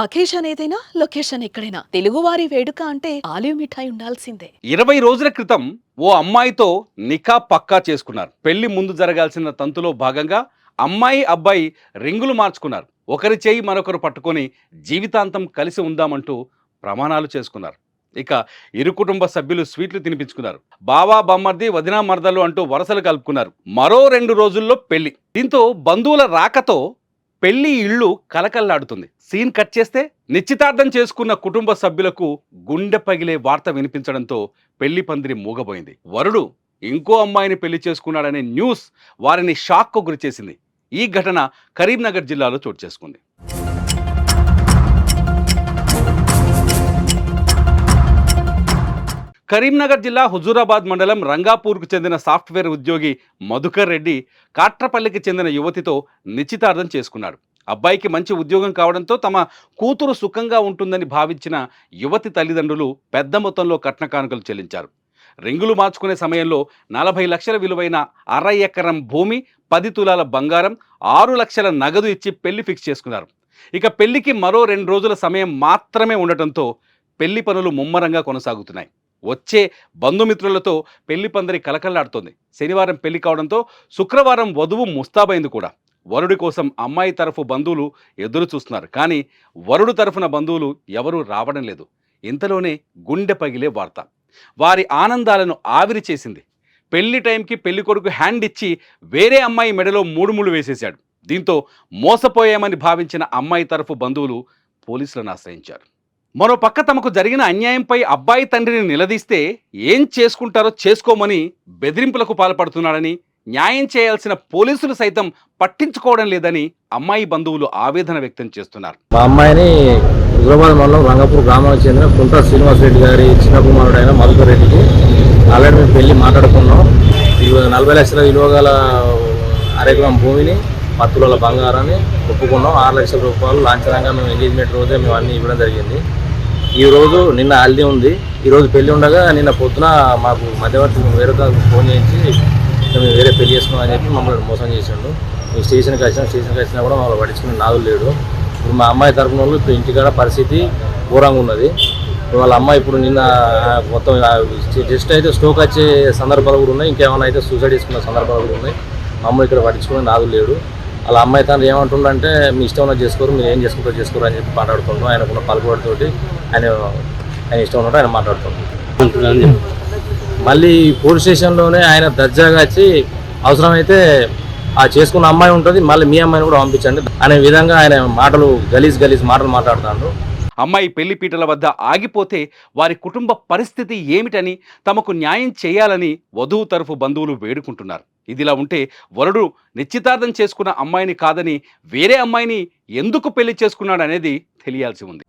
Occasion ఏదైనా location ఎక్కడైనా తెలుగువారి వేడుక అంటే ఆలివ్ మిఠాయి ఉండాల్సిందే. 20 రోజుల క్రితం ఓ అమ్మాయితో నికా పక్కా చేసుకున్నారు. పెళ్లి ముందు జరగాల్సిన తంతులో భాగంగా అమ్మాయి, అబ్బాయి రింగులు మార్చుకున్నారు. ఒకరి చేయి మరొకరు పట్టుకొని జీవితాంతం కలిసి ఉందామంటూ ప్రమాణాలు చేసుకున్నారు. ఇక ఇరు కుటుంబ సభ్యులు స్వీట్లు తినిపించుకున్నారు. బావా, బామ్మర్ది, వదినా, మరదలు అంటూ వరసలు కలుపుకున్నారు. మరో 2 రోజుల్లో పెళ్లి. దీంతో బంధువుల రాకతో పెళ్లి ఇళ్ళు కలకల్లాడుతుంది. సీన్ కట్ చేస్తే నిశ్చితార్థం చేసుకున్న కుటుంబ సభ్యులకు గుండె పగిలే వార్త వినిపించడంతో పెళ్లి పందిరి మూగబోయింది. వరుడు ఇంకో అమ్మాయిని పెళ్లి చేసుకున్నాడనే న్యూస్ వారిని షాక్కు గురిచేసింది. ఈ ఘటన కరీంనగర్ జిల్లాలో చోటు చేసుకుంది. కరీంనగర్ జిల్లా హుజూరాబాద్ మండలం రంగాపూర్కు చెందిన సాఫ్ట్వేర్ ఉద్యోగి మధుకర్ రెడ్డి కాట్రపల్లికి చెందిన యువతితో నిశ్చితార్థం చేసుకున్నాడు. అబ్బాయికి మంచి ఉద్యోగం కావడంతో తమ కూతురు సుఖంగా ఉంటుందని భావించిన యువతి తల్లిదండ్రులు పెద్ద మొత్తంలో కట్న కానుకలు చెల్లించారు. రింగులు మార్చుకునే సమయంలో 40 లక్షల విలువైన అర ఎకరం భూమి, 10 తులాల బంగారం, 6 లక్షల నగదు ఇచ్చి పెళ్లి ఫిక్స్ చేసుకున్నారు. ఇక పెళ్లికి మరో 2 రోజుల సమయం మాత్రమే ఉండటంతో పెళ్లి పనులు ముమ్మరంగా కొనసాగుతున్నాయి. వచ్చే బంధుమిత్రులతో పెళ్లి పందిరి కలకల్లాడుతోంది. శనివారం పెళ్లి కావడంతో శుక్రవారం వధువు ముస్తాబైంది కూడా. వరుడి కోసం అమ్మాయి తరఫు బంధువులు ఎదురు చూస్తున్నారు. కానీ వరుడు తరఫున బంధువులు ఎవరూ రావడం లేదు. ఇంతలోనే గుండె పగిలే వార్త వారి ఆనందాలను ఆవిరి చేసింది. పెళ్లి టైంకి పెళ్లి కొడుకు హ్యాండ్ ఇచ్చి వేరే అమ్మాయి మెడలో 3 ముళ్ళు వేసేశాడు. దీంతో మోసపోయామని భావించిన అమ్మాయి తరఫు బంధువులు పోలీసులను ఆశ్రయించారు. మరో పక్క తమకు జరిగిన అన్యాయంపై అబ్బాయి తండ్రిని నిలదీస్తే ఏం చేసుకుంటారో చేసుకోమని బెదిరింపులకు పాల్పడుతున్నాడని, న్యాయం చేయాల్సిన పోలీసులు సైతం పట్టించుకోవడం లేదని అమ్మాయి బంధువులు ఆవేదన వ్యక్తం చేస్తున్నారు. మా అమ్మాయిని హుజూరాబాద్ మండలం రంగపూర్ గ్రామానికి చెందిన కుంట్ర శ్రీనివాస్ రెడ్డి గారి చిన్న కుమారుడైన మధుకర్ రెడ్డికి ఆల్రెడీ మేము పెళ్లి మాట్లాడుకున్నాం. 40 లక్షల విలువ గల అరెకరం భూమిని, 10 తులాల బంగారాన్ని ఒప్పుకున్నాం. 6 లక్షల రూపాయలు లాంఛనంగా మేము ఎంగేజ్మెంట్ రోజే మేము అన్నీ ఇవ్వడం జరిగింది. ఈరోజు నిన్న హల్దీ ఉంది. ఈరోజు పెళ్లి ఉండగా నిన్న పొద్దున మాకు మధ్యవర్తి వేరే ఫోన్ చేయించి మేము వేరే పెళ్లి చేసుకున్నామని చెప్పి మమ్మల్ని మోసం చేసిండు. మేము స్టేషన్కి వచ్చినా కూడా మమ్మల్ని పట్టించుకునే నాదులు లేడు. ఇప్పుడు మా అమ్మాయి తరపున వాళ్ళు ఇప్పుడు ఇంటికాడ పరిస్థితి ఘోరంగా ఉన్నది. వాళ్ళ అమ్మాయి ఇప్పుడు నిన్న మొత్తం జస్ట్ అయితే స్ట్రోక్ వచ్చే సందర్భాలు కూడా ఉన్నాయి. ఇంకేమైనా అయితే సూసైడ్ చేసుకున్న సందర్భాలు కూడా ఉన్నాయి. మా అమ్మాయి ఇక్కడ పట్టించుకునే నాదులు లేడు. వాళ్ళ అమ్మాయి తండ్రి ఏమంటుండంటే మీ ఇష్టం ఉన్నది చేసుకోరు, మీరు ఏం చేసుకుంటారో చేసుకోరు అని చెప్పి మాట్లాడుతున్నాం. ఆయనకున్న పలుకుబడితోటి ఆయన ఇష్టం ఉన్నట్టు ఆయన మాట్లాడుతున్నాం. మళ్ళీ పోలీస్ స్టేషన్లోనే ఆయన దర్జాగా వచ్చి అవసరమైతే ఆ చేసుకున్న అమ్మాయి ఉంటుంది, మళ్ళీ మీ అమ్మాయిని కూడా పంపించండి అనే విధంగా ఆయన మాటలు గలీజ్ మాటలు మాట్లాడుతున్నాడు. అమ్మాయి పెళ్లి పీటల వద్ద ఆగిపోతే వారి కుటుంబ పరిస్థితి ఏమిటని, తమకు న్యాయం చేయాలని వధువు తరఫు బంధువులు వేడుకుంటున్నారు. ఇదిలా ఉంటే వరుడు నిశ్చితార్థం చేసుకున్న అమ్మాయిని కాదని వేరే అమ్మాయిని ఎందుకు పెళ్లి చేసుకున్నాడనేది తెలియాల్సి ఉంది.